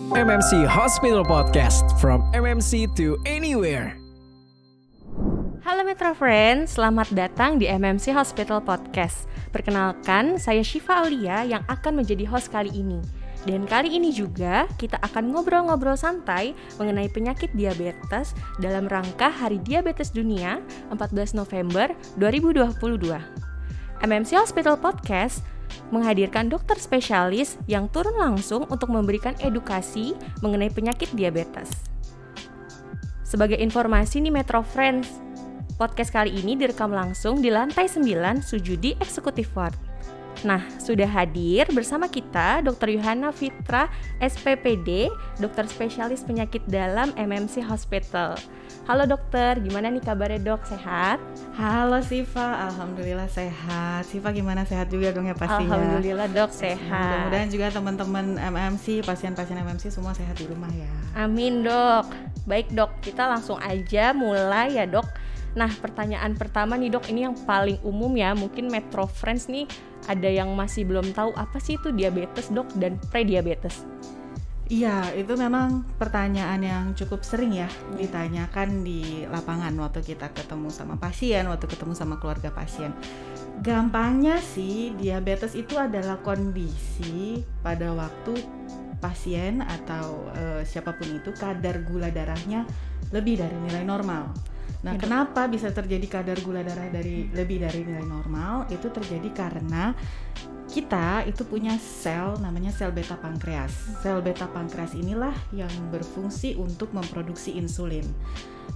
MMC Hospital Podcast, from MMC to anywhere. Halo Metro Friends, selamat datang di MMC Hospital Podcast. Perkenalkan, saya Syifa Aulia yang akan menjadi host kali ini. Dan kali ini juga kita akan ngobrol-ngobrol santai mengenai penyakit diabetes dalam rangka Hari Diabetes Dunia 14 November 2022. MMC Hospital Podcast menghadirkan dokter spesialis yang turun langsung untuk memberikan edukasi mengenai penyakit diabetes. Sebagai informasi nih Metro Friends, podcast kali ini direkam langsung di lantai 9 Sujudi Executive Ward. Nah, sudah hadir bersama kita Dr. Yohana Fitra, SPPD, dokter spesialis penyakit dalam MMC Hospital. Halo dokter, gimana nih kabarnya dok? Sehat? Halo Syifa, alhamdulillah sehat. Syifa gimana, sehat juga dong ya pastinya? Alhamdulillah dok, sehat. Mudah-mudahan juga teman-teman MMC, pasien-pasien MMC semua sehat di rumah ya. Amin dok. Baik dok, kita langsung aja mulai ya dok. Nah, pertanyaan pertama nih dok, ini yang paling umum ya, mungkin Metro Friends nih ada yang masih belum tahu apa sih itu diabetes dok dan prediabetes. Iya, itu memang pertanyaan yang cukup sering ya ditanyakan di lapangan waktu kita ketemu sama pasien, waktu ketemu sama keluarga pasien. Gampangnya sih, diabetes itu adalah kondisi pada waktu pasien atau siapapun itu kadar gula darahnya lebih dari nilai normal. Nah, kenapa bisa terjadi kadar gula darah lebih dari nilai normal? Itu terjadi karena kita itu punya sel namanya sel beta pankreas. Sel beta pankreas inilah yang berfungsi untuk memproduksi insulin.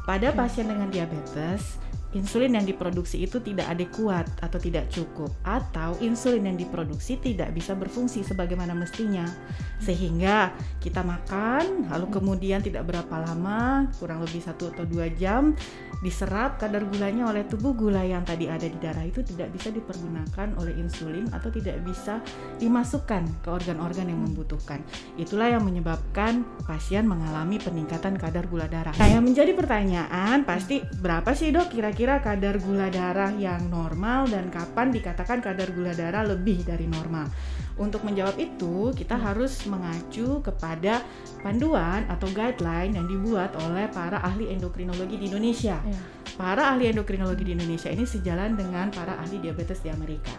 Pada pasien dengan diabetes, insulin yang diproduksi itu tidak adekuat atau tidak cukup, atau insulin yang diproduksi tidak bisa berfungsi sebagaimana mestinya, sehingga kita makan lalu kemudian tidak berapa lama, kurang lebih 1 atau 2 jam, diserap kadar gulanya oleh tubuh, gula yang tadi ada di darah itu tidak bisa dipergunakan oleh insulin atau tidak bisa dimasukkan ke organ-organ yang membutuhkan. Itulah yang menyebabkan pasien mengalami peningkatan kadar gula darah. Nah, yang menjadi pertanyaan pasti, berapa sih dok kira-kira kadar gula darah yang normal dan kapan dikatakan kadar gula darah lebih dari normal? Untuk menjawab itu, kita harus mengacu kepada panduan atau guideline yang dibuat oleh para ahli endokrinologi di Indonesia. Para ahli endokrinologi di Indonesia ini sejalan dengan para ahli diabetes di Amerika.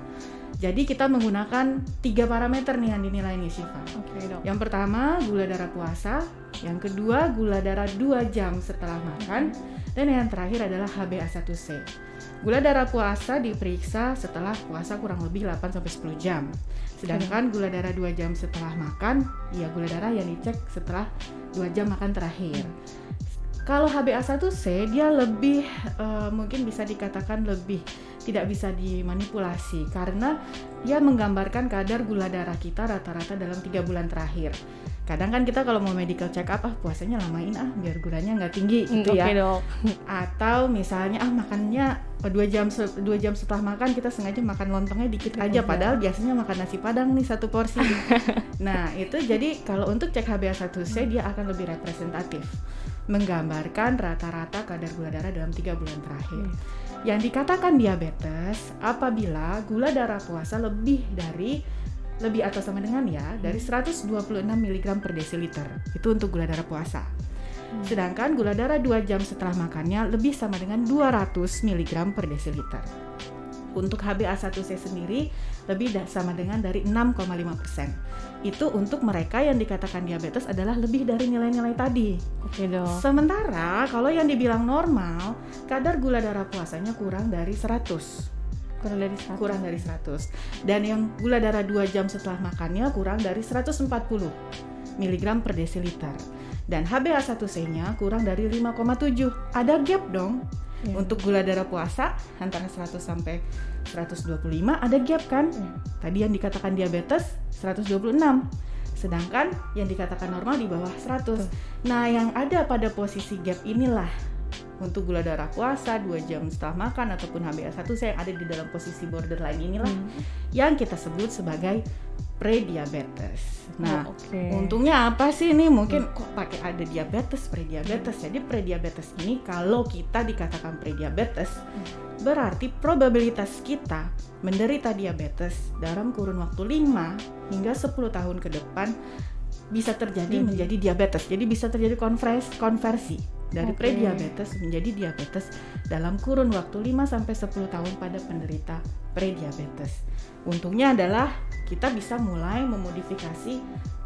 Jadi kita menggunakan 3 parameter nih yang dinilai nih Syifa. Yang pertama, gula darah puasa. Yang kedua, gula darah 2 jam setelah makan. Dan yang terakhir adalah HbA1c. Gula darah puasa diperiksa setelah puasa kurang lebih 8-10 jam. Sedangkan gula darah 2 jam setelah makan, ya gula darah yang dicek setelah 2 jam makan terakhir. Kalau HbA1c dia lebih mungkin bisa dikatakan lebih tidak bisa dimanipulasi karena dia menggambarkan kadar gula darah kita rata-rata dalam 3 bulan terakhir. Kadang kan kita kalau mau medical check up, puasanya lamain biar gulanya nggak tinggi gitu ya. Atau misalnya makannya 2 jam setelah makan kita sengaja makan lontongnya dikit aja padahal biasanya makan nasi padang nih 1 porsi. Nah, itu jadi kalau untuk cek HbA1c dia akan lebih representatif, menggambarkan rata-rata kadar gula darah dalam 3 bulan terakhir. Yang dikatakan diabetes apabila gula darah puasa lebih atau sama dengan dari 126 mg per desiliter. Itu untuk gula darah puasa. Sedangkan gula darah 2 jam setelah makannya lebih sama dengan 200 mg per desiliter. Untuk HbA1c sendiri lebih sama dengan dari 6,5%. Itu untuk mereka yang dikatakan diabetes adalah lebih dari nilai-nilai tadi. Sementara kalau yang dibilang normal, kadar gula darah puasanya kurang dari 100. Dan yang gula darah 2 jam setelah makannya kurang dari 140 mg per desiliter. Dan HbA1c-nya kurang dari 5,7. Ada gap dong. Untuk gula darah puasa antara 100 sampai 125 ada gap kan? Tadi yang dikatakan diabetes 126. Sedangkan yang dikatakan normal di bawah 100. Nah, yang ada pada posisi gap inilah untuk gula darah puasa 2 jam setelah makan ataupun HbA1c yang ada di dalam posisi borderline inilah yang kita sebut sebagai prediabetes. Nah, untungnya apa sih nih? Mungkin kok pakai ada diabetes, prediabetes. Jadi prediabetes ini kalau kita dikatakan prediabetes, berarti probabilitas kita menderita diabetes dalam kurun waktu 5 hingga 10 tahun ke depan bisa terjadi menjadi diabetes. Jadi bisa terjadi konversi dari prediabetes menjadi diabetes dalam kurun waktu 5-10 tahun pada penderita prediabetes. Untungnya adalah kita bisa mulai memodifikasi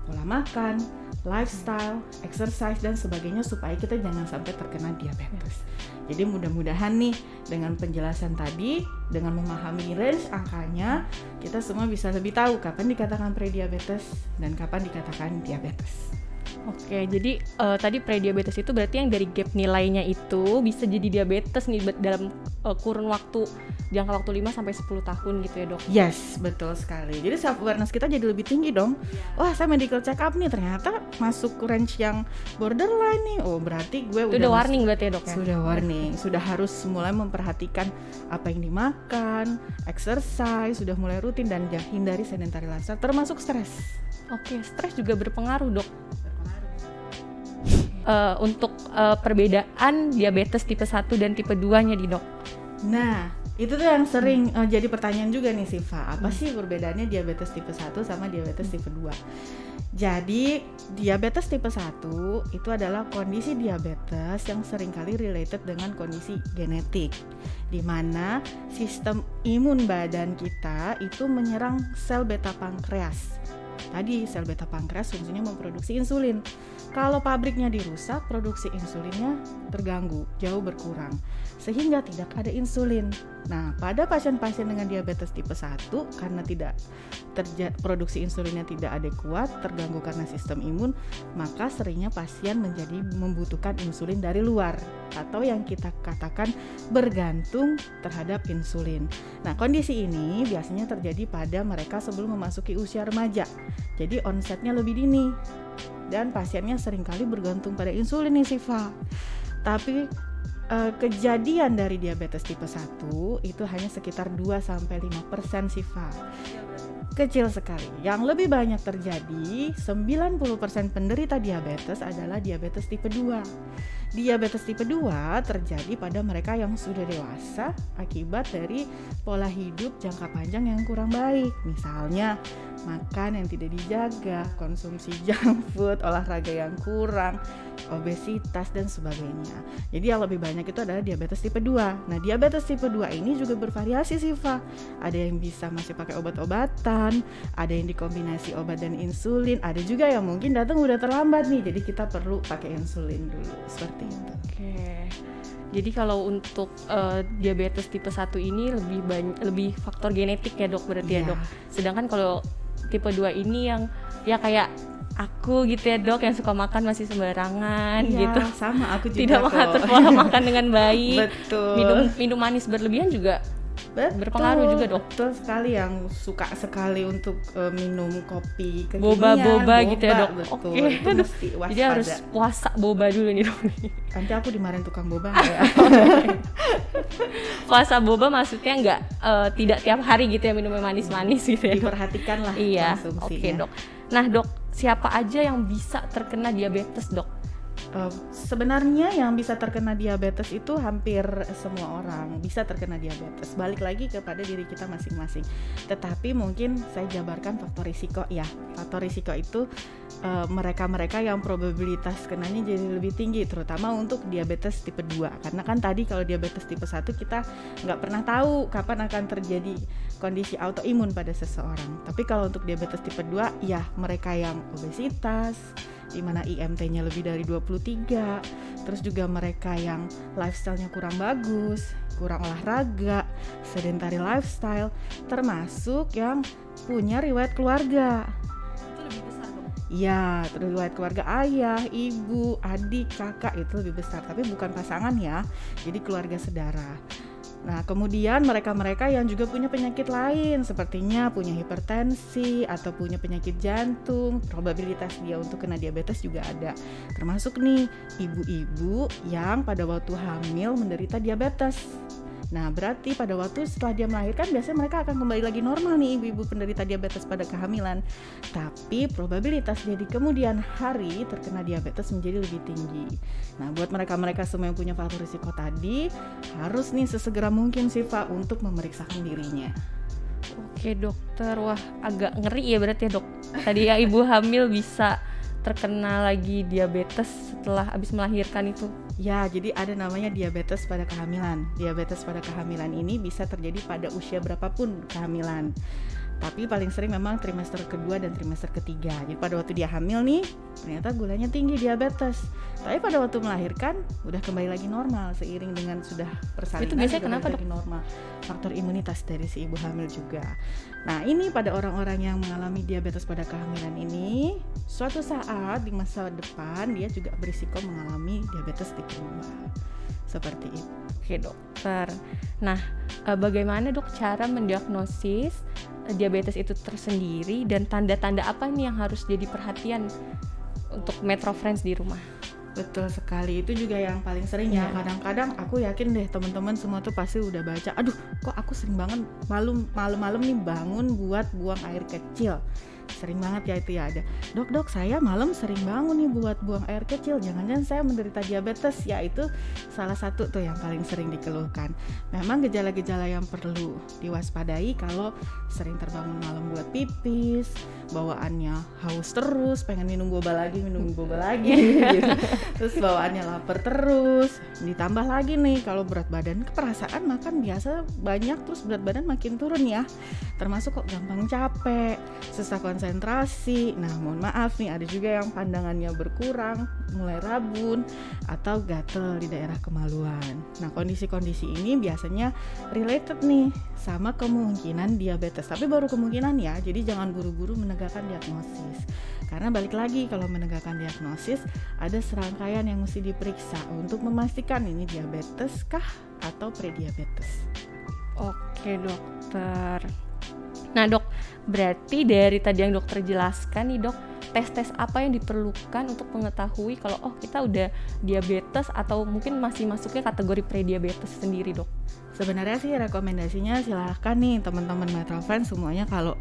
pola makan, lifestyle, exercise dan sebagainya supaya kita jangan sampai terkena diabetes. Jadi mudah-mudahan nih dengan penjelasan tadi, dengan memahami range angkanya, kita semua bisa lebih tahu kapan dikatakan prediabetes dan kapan dikatakan diabetes. Oke, jadi tadi prediabetes itu berarti yang dari gap nilainya itu bisa jadi diabetes nih dalam kurun waktu, jangka waktu 5-10 tahun gitu ya dok? Yes, betul sekali. Jadi self awareness kita jadi lebih tinggi dong. Wah, saya medical check up nih, ternyata masuk range yang borderline nih. Oh, berarti gue udah warning berarti ya dok ya? Sudah warning, sudah harus mulai memperhatikan apa yang dimakan, exercise, sudah mulai rutin dan hindari sedentary lifestyle termasuk stres. Oke, stres juga berpengaruh dok. Untuk perbedaan diabetes tipe 1 dan tipe 2-nya di dok. Nah, itu tuh yang sering jadi pertanyaan juga nih Siva. Apa sih perbedaannya diabetes tipe 1 sama diabetes tipe 2? Jadi, diabetes tipe 1 itu adalah kondisi diabetes yang seringkali related dengan kondisi genetik, di mana sistem imun badan kita itu menyerang sel beta pankreas. Tadi sel beta pankreas fungsinya memproduksi insulin. Kalau pabriknya dirusak, produksi insulinnya terganggu, jauh berkurang, sehingga tidak ada insulin. Nah, pada pasien-pasien dengan diabetes tipe 1, karena produksi insulinnya tidak adekuat, terganggu karena sistem imun, maka seringnya pasien membutuhkan insulin dari luar, atau yang kita katakan bergantung terhadap insulin. Nah, kondisi ini biasanya terjadi pada mereka sebelum memasuki usia remaja. Jadi onsetnya lebih dini. Dan pasiennya seringkali bergantung pada insulin nih Siva. Tapi kejadian dari diabetes tipe 1 itu hanya sekitar 2-5% Siva. Kecil sekali. Yang lebih banyak terjadi, 90% penderita diabetes adalah diabetes tipe 2. Diabetes tipe 2 terjadi pada mereka yang sudah dewasa akibat dari pola hidup jangka panjang yang kurang baik. Misalnya, makan yang tidak dijaga, konsumsi junk food, olahraga yang kurang, obesitas dan sebagainya. Jadi yang lebih banyak itu adalah diabetes tipe 2. Nah, diabetes tipe 2 ini juga bervariasi Siva. Ada yang bisa masih pakai obat-obatan, ada yang dikombinasi obat dan insulin, ada juga yang mungkin datang udah terlambat nih, jadi kita perlu pakai insulin dulu, seperti itu. Oke. Jadi kalau untuk diabetes tipe 1 ini lebih faktor genetik ya dok berarti ya dok. Sedangkan kalau tipe 2 ini yang ya kayak aku gitu ya dok, yang suka makan masih sembarangan gitu. Sama aku juga. Tidak mengatur pola makan dengan baik. Betul. Minum manis berlebihan juga berpengaruh juga dok. Betul sekali, yang suka sekali untuk minum kopi kekinian, boba gitu ya dok. Betul. Oke. Itu mesti waspada. Jadi harus puasa boba dulu nih dok. Nanti aku dimarahin tukang boba nggak ya? Puasa boba maksudnya tidak tiap hari gitu ya minum manis-manis gitu ya. Diperhatikan lah konsumsinya. Oke dok. Nah dok, siapa aja yang bisa terkena diabetes dok? Sebenarnya yang bisa terkena diabetes itu hampir semua orang bisa terkena diabetes. Balik lagi kepada diri kita masing-masing. Tetapi mungkin saya jabarkan faktor risiko ya. Faktor risiko itu mereka-mereka yang probabilitas kenanya jadi lebih tinggi, terutama untuk diabetes tipe 2. Karena kan tadi kalau diabetes tipe 1 kita nggak pernah tahu kapan akan terjadi kondisi autoimun pada seseorang. Tapi kalau untuk diabetes tipe 2 ya mereka yang obesitas, di mana IMT-nya lebih dari 23, terus juga mereka yang lifestyle-nya kurang bagus, kurang olahraga, sedentary lifestyle, termasuk yang punya riwayat keluarga. Itu lebih besar dong? Ya, riwayat keluarga ayah, ibu, adik, kakak itu lebih besar, tapi bukan pasangan ya, jadi keluarga saudara. Nah, kemudian mereka-mereka yang juga punya penyakit lain, sepertinya punya hipertensi atau punya penyakit jantung, probabilitas dia untuk kena diabetes juga ada. Termasuk nih, ibu-ibu yang pada waktu hamil menderita diabetes. Nah, berarti pada waktu setelah dia melahirkan biasanya mereka akan kembali lagi normal nih, ibu-ibu penderita diabetes pada kehamilan. Tapi probabilitas dia di kemudian hari terkena diabetes menjadi lebih tinggi. Nah, buat mereka-mereka semua yang punya faktor risiko tadi, harus nih sesegera mungkin sih Pak untuk memeriksakan dirinya. Oke dokter, wah agak ngeri ya berarti ya dok. Tadi ya ibu hamil bisa terkena lagi diabetes setelah habis melahirkan itu? Ya, jadi ada namanya diabetes pada kehamilan. Diabetes pada kehamilan ini bisa terjadi pada usia berapapun kehamilan. Tapi paling sering memang trimester kedua dan trimester ketiga. Jadi pada waktu dia hamil nih, ternyata gulanya tinggi, diabetes. Tapi pada waktu melahirkan udah kembali lagi normal seiring dengan sudah persalinan. Itu biasanya kenapa, lagi normal. Faktor imunitas dari si ibu hamil juga. Nah, ini pada orang-orang yang mengalami diabetes pada kehamilan ini, suatu saat di masa depan dia juga berisiko mengalami diabetes tipe 2. Seperti itu. Oke, dokter. Nah, bagaimana dok cara mendiagnosis diabetes itu tersendiri dan tanda-tanda apa nih yang harus jadi perhatian untuk Metro Friends di rumah? Betul sekali, itu juga yang paling sering ya. Kadang-kadang aku yakin deh teman-teman semua tuh pasti udah baca, aduh kok aku sering banget malam-malam nih bangun buat buang air kecil. Sering banget ya itu ya, ada dok saya malam sering bangun nih buat buang air kecil, jangan-jangan saya menderita diabetes. Ya itu salah satu tuh yang paling sering dikeluhkan. Memang gejala-gejala yang perlu diwaspadai kalau sering terbangun malam buat pipis, bawaannya haus terus, pengen minum boba lagi gitu. Terus bawaannya lapar terus, ditambah lagi nih kalau berat badan, perasaan makan biasa banyak terus berat badan makin turun ya, termasuk kok gampang capek, susah konsentrasi. Nah mohon maaf nih, ada juga yang pandangannya berkurang, mulai rabun atau gatel di daerah kemaluan. Nah kondisi-kondisi ini biasanya related nih sama kemungkinan diabetes, tapi baru kemungkinan ya, jadi jangan buru-buru menegakkan diagnosis. Karena balik lagi, kalau menegakkan diagnosis ada serangkaian yang mesti diperiksa untuk memastikan ini diabetes kah atau prediabetes. Oke dokter. Nah dok, berarti dari tadi yang dokter jelaskan nih dok, tes-tes apa yang diperlukan untuk mengetahui kalau kita udah diabetes atau mungkin masih masuknya kategori prediabetes sendiri dok? Sebenarnya sih rekomendasinya silahkan nih teman-teman Metro Friends semuanya, kalau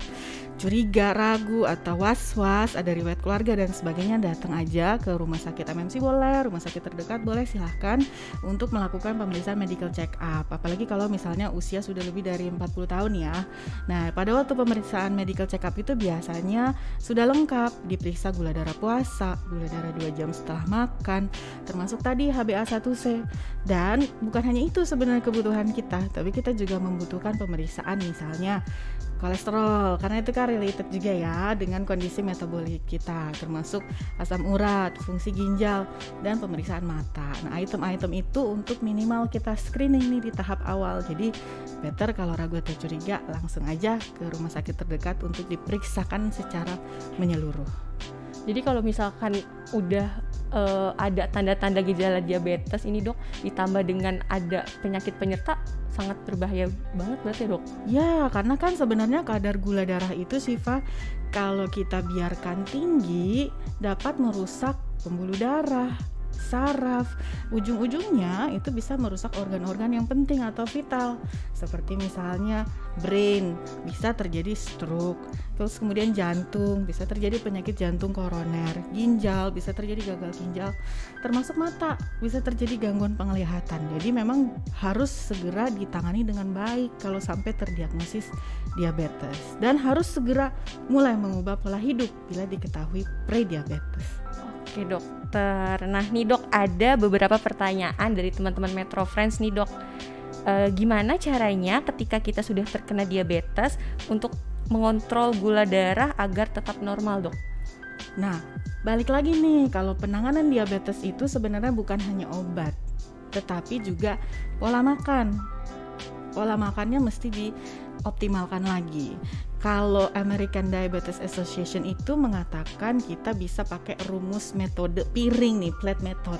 curiga, ragu atau was-was, ada riwayat keluarga dan sebagainya, datang aja ke rumah sakit MMC boleh, rumah sakit terdekat boleh, silahkan untuk melakukan pemeriksaan medical check up. Apalagi kalau misalnya usia sudah lebih dari 40 tahun ya. Nah pada waktu pemeriksaan medical check up itu biasanya sudah lengkap, diperiksa gula darah puasa, gula darah 2 jam setelah makan, termasuk tadi HbA1c. Dan bukan hanya itu sebenarnya kebutuhan kita, tapi kita juga membutuhkan pemeriksaan misalnya kolesterol, karena itu kan related juga ya dengan kondisi metabolik kita, termasuk asam urat, fungsi ginjal, dan pemeriksaan mata. Nah item-item itu untuk minimal kita screening nih di tahap awal. Jadi better kalau ragu atau curiga langsung aja ke rumah sakit terdekat untuk diperiksakan secara menyeluruh. Jadi kalau misalkan udah ada tanda-tanda gejala diabetes ini dok, ditambah dengan ada penyakit penyerta, sangat berbahaya banget berarti dok? Ya, karena kan sebenarnya kadar gula darah itu Siva, kalau kita biarkan tinggi dapat merusak pembuluh darah, saraf, ujung-ujungnya itu bisa merusak organ-organ yang penting atau vital, seperti misalnya brain, bisa terjadi stroke, terus kemudian jantung, bisa terjadi penyakit jantung koroner, ginjal, bisa terjadi gagal ginjal, termasuk mata, bisa terjadi gangguan penglihatan. Jadi memang harus segera ditangani dengan baik kalau sampai terdiagnosis diabetes, dan harus segera mulai mengubah pola hidup bila diketahui prediabetes. Oke dokter, nah nih dok, ada beberapa pertanyaan dari teman-teman Metro Friends nih dok. Gimana caranya ketika kita sudah terkena diabetes untuk mengontrol gula darah agar tetap normal dok? Nah balik lagi nih, kalau penanganan diabetes itu sebenarnya bukan hanya obat, tetapi juga pola makan. Pola makannya mesti dioptimalkan lagi. Kalau American Diabetes Association itu mengatakan kita bisa pakai rumus metode piring nih, plate method.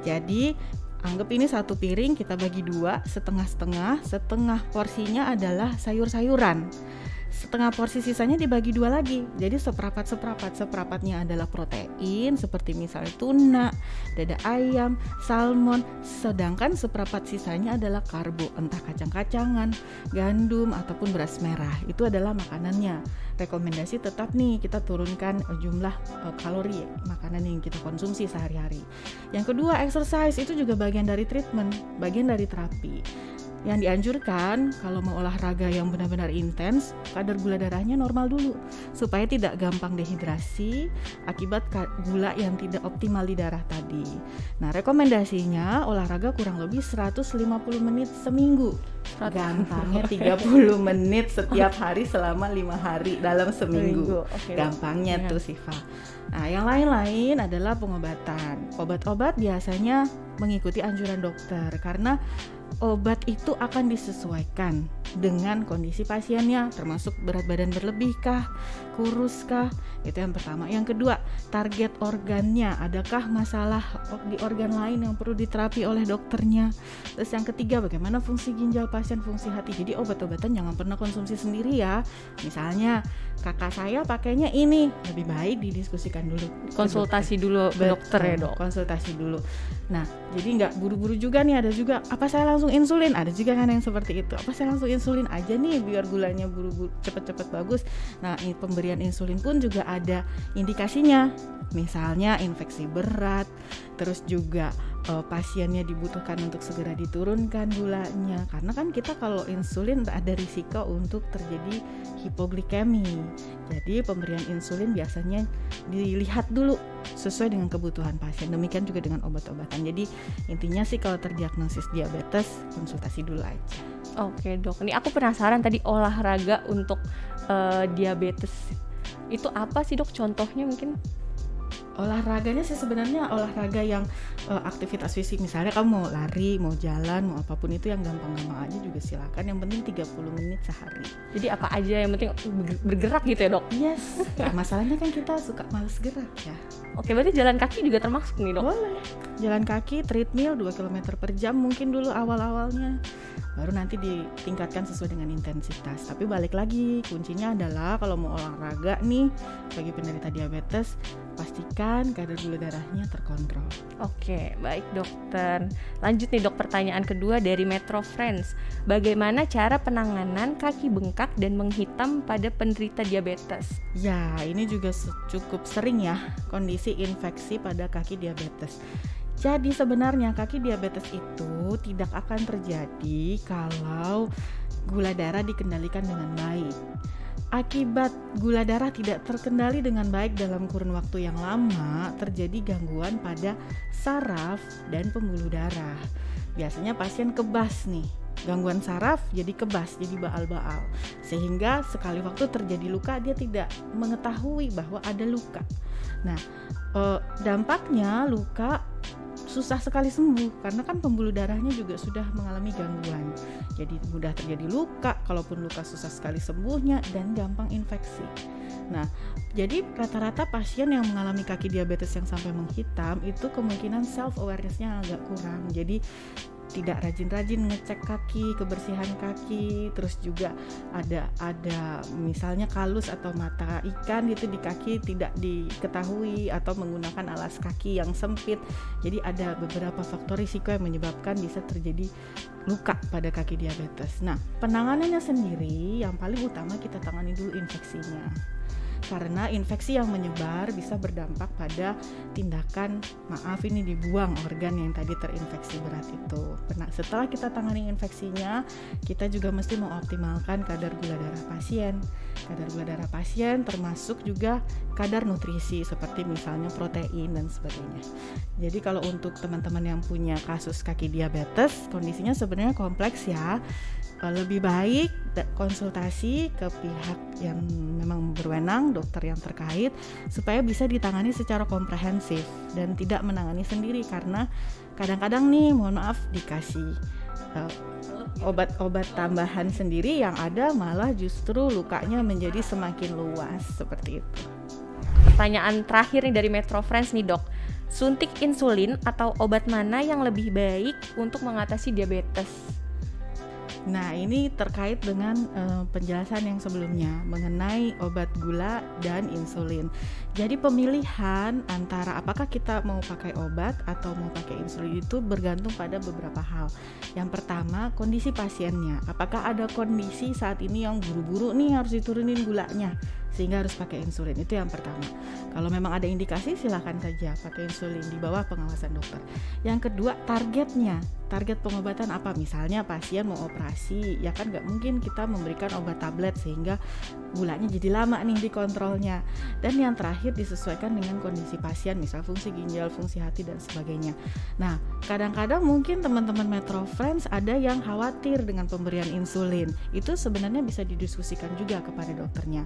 Jadi anggap ini satu piring kita bagi dua, setengah-setengah, setengah porsinya adalah sayur-sayuran, setengah porsi sisanya dibagi dua lagi. Jadi seperapatnya adalah protein seperti misalnya tuna, dada ayam, salmon, sedangkan seperapat sisanya adalah karbo, entah kacang-kacangan, gandum ataupun beras merah. Itu adalah makanannya. Rekomendasi tetap nih kita turunkan jumlah kalori makanan yang kita konsumsi sehari-hari. Yang kedua, exercise itu juga bagian dari treatment, bagian dari terapi. Yang dianjurkan kalau mau olahraga yang benar-benar intens, kadar gula darahnya normal dulu supaya tidak gampang dehidrasi akibat gula yang tidak optimal di darah tadi. Nah, rekomendasinya olahraga kurang lebih 150 menit seminggu. Gampangnya 30 menit setiap hari selama 5 hari dalam seminggu. Gampangnya tuh Siva. Nah, yang lain-lain adalah pengobatan. Obat-obat biasanya mengikuti anjuran dokter karena obat itu akan disesuaikan dengan kondisi pasiennya, termasuk berat badan berlebih kah, kurus kah, itu yang pertama. Yang kedua, target organnya, adakah masalah di organ lain yang perlu diterapi oleh dokternya. Terus yang ketiga, bagaimana fungsi ginjal pasien, fungsi hati. Jadi obat-obatan jangan pernah konsumsi sendiri ya. Misalnya kakak saya pakainya ini, lebih baik didiskusikan dulu, konsultasi dulu ke dokter ya dok. Konsultasi dulu. Nah, jadi nggak buru-buru juga nih. Ada juga, apa saya langsung insulin? Ada juga kan yang seperti itu. Apa saya langsung insulin aja nih biar gulanya buru-buru cepet-cepet bagus. Nah, pemberian insulin pun juga ada indikasinya. Misalnya infeksi berat, terus juga pasiennya dibutuhkan untuk segera diturunkan gulanya. Karena kan kita kalau insulin ada risiko untuk terjadi hipoglikemi. Jadi pemberian insulin biasanya dilihat dulu sesuai dengan kebutuhan pasien. Demikian juga dengan obat-obatan. Jadi intinya sih kalau terdiagnosis diabetes, konsultasi dulu aja. Oke dok, ini aku penasaran tadi olahraga untuk diabetes itu apa sih dok? Contohnya mungkin? Olahraganya sih sebenarnya olahraga yang aktivitas fisik, misalnya kamu mau lari, mau jalan, mau apapun itu yang gampang-gampang aja juga silakan. Yang penting 30 menit sehari. Jadi apa aja yang penting bergerak gitu ya dok? Yes. Nah, masalahnya kan kita suka males gerak ya. Oke, berarti jalan kaki juga termasuk nih dok? Boleh. Jalan kaki, treadmill 2 km per jam mungkin dulu awal-awalnya. Baru nanti ditingkatkan sesuai dengan intensitas. Tapi balik lagi, kuncinya adalah kalau mau olahraga nih bagi penderita diabetes, pastikan kadar gula darahnya terkontrol. Oke, baik dokter. Lanjut nih dok, pertanyaan kedua dari Metro Friends. Bagaimana cara penanganan kaki bengkak dan menghitam pada penderita diabetes? Ya, ini juga cukup sering ya kondisi infeksi pada kaki diabetes. Jadi sebenarnya kaki diabetes itu tidak akan terjadi kalau gula darah dikendalikan dengan baik. Akibat gula darah tidak terkendali dengan baik dalam kurun waktu yang lama, terjadi gangguan pada saraf dan pembuluh darah. Biasanya pasien kebas nih, gangguan saraf jadi kebas, jadi baal-baal. Sehingga sekali waktu terjadi luka dia tidak mengetahui bahwa ada luka. Nah, dampaknya luka susah sekali sembuh karena kan pembuluh darahnya juga sudah mengalami gangguan. Jadi mudah terjadi luka, kalaupun luka susah sekali sembuhnya dan gampang infeksi. Nah, jadi rata-rata pasien yang mengalami kaki diabetes yang sampai menghitam itu kemungkinan self awareness-nya agak kurang. Jadi tidak rajin-rajin ngecek kaki, kebersihan kaki, terus juga ada misalnya kalus atau mata ikan itu di kaki tidak diketahui atau menggunakan alas kaki yang sempit. Jadi ada beberapa faktor risiko yang menyebabkan bisa terjadi luka pada kaki diabetes. Nah, penanganannya sendiri yang paling utama kita tangani dulu infeksinya. Karena infeksi yang menyebar bisa berdampak pada tindakan ini dibuang organ yang tadi terinfeksi berat itu. Nah, setelah kita tangani infeksinya, kita juga mesti mengoptimalkan kadar gula darah pasien. Kadar gula darah pasien termasuk juga kadar nutrisi seperti misalnya protein dan sebagainya. Jadi kalau untuk teman-teman yang punya kasus kaki diabetes, kondisinya sebenarnya kompleks ya. Lebih baik konsultasi ke pihak yang memang berwenang, dokter yang terkait, supaya bisa ditangani secara komprehensif dan tidak menangani sendiri. Karena kadang-kadang nih, mohon maaf, dikasih obat-obat tambahan sendiri yang ada malah justru lukanya menjadi semakin luas seperti itu. Pertanyaan terakhir nih dari Metro Friends nih dok, suntik insulin atau obat mana yang lebih baik untuk mengatasi diabetes? Nah, ini terkait dengan penjelasan yang sebelumnya mengenai obat gula dan insulin. Jadi pemilihan antara apakah kita mau pakai obat atau mau pakai insulin itu bergantung pada beberapa hal. Yang pertama, kondisi pasiennya. Apakah ada kondisi saat ini yang buru-buru nih harus diturunin gulanya sehingga harus pakai insulin? Itu yang pertama. Kalau memang ada indikasi, silakan saja pakai insulin di bawah pengawasan dokter. Yang kedua, targetnya target pengobatan apa? Misalnya pasien mau operasi, ya kan nggak mungkin kita memberikan obat tablet sehingga gulanya jadi lama nih dikontrolnya. Dan yang terakhir disesuaikan dengan kondisi pasien, misal fungsi ginjal, fungsi hati dan sebagainya. Nah, kadang-kadang mungkin teman-teman Metro Friends ada yang khawatir dengan pemberian insulin. Itu sebenarnya bisa didiskusikan juga kepada dokternya.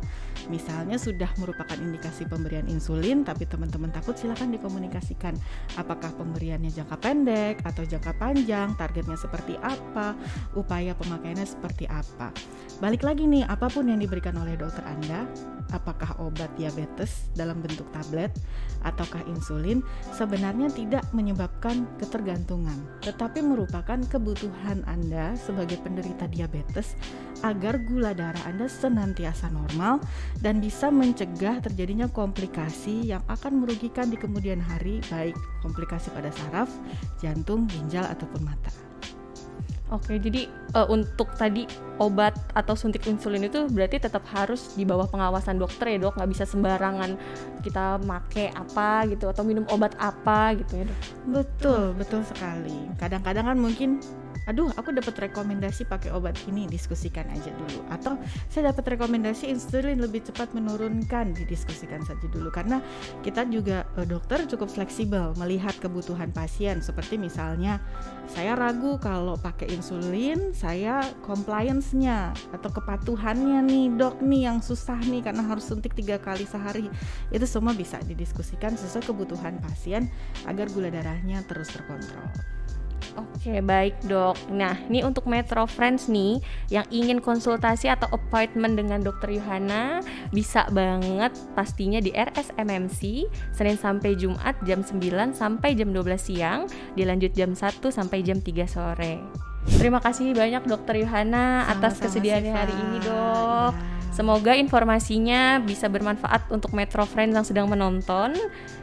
Misalnya sudah merupakan indikasi pemberian insulin, tapi teman-teman takut, silakan dikomunikasikan. Apakah pemberiannya jangka pendek atau jangka panjang, targetnya seperti apa, upaya pemakaiannya seperti apa. Balik lagi nih, apapun yang diberikan oleh dokter Anda, apakah obat diabetes dalam bentuk tablet ataukah insulin, sebenarnya tidak menyebabkan ketergantungan, tetapi merupakan kebutuhan Anda sebagai penderita diabetes agar gula darah Anda senantiasa normal dan bisa mencegah terjadinya komplikasi yang akan merugikan di kemudian hari, baik komplikasi pada saraf, jantung, ginjal ataupun mata. Oke, jadi untuk tadi obat atau suntik insulin itu berarti tetap harus di bawah pengawasan dokter ya dok, nggak bisa sembarangan kita make apa gitu atau minum obat apa gitu ya dok? Betul sekali. Kadang-kadang kan mungkin, aduh aku dapat rekomendasi pakai obat ini, diskusikan aja dulu. Atau saya dapat rekomendasi insulin lebih cepat menurunkan, didiskusikan saja dulu. Karena kita juga dokter cukup fleksibel melihat kebutuhan pasien. Seperti misalnya saya ragu kalau pakai insulin, saya compliance-nya atau kepatuhannya nih dok nih yang susah nih karena harus suntik 3 kali sehari. Itu semua bisa didiskusikan sesuai kebutuhan pasien agar gula darahnya terus terkontrol. Oke, baik dok. Nah, ini untuk Metro Friends nih yang ingin konsultasi atau appointment dengan Dr. Yuhana, bisa banget pastinya di RSMMC Senin sampai Jumat jam 9 sampai jam 12 siang, dilanjut jam 1 sampai jam 3 sore. Terima kasih banyak Dr. Yuhana atas kesediaannya hari ini dok. Semoga informasinya bisa bermanfaat untuk Metro Friends yang sedang menonton.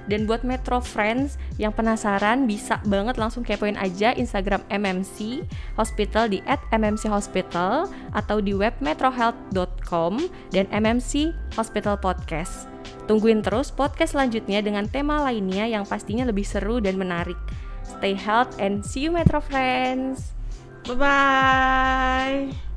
Dan buat Metro Friends yang penasaran, bisa banget langsung kepoin aja Instagram MMC Hospital di @mmchospital atau di web metrohealth.com dan MMC Hospital Podcast. Tungguin terus podcast selanjutnya dengan tema lainnya yang pastinya lebih seru dan menarik. Stay healthy and see you Metro Friends. Bye-bye.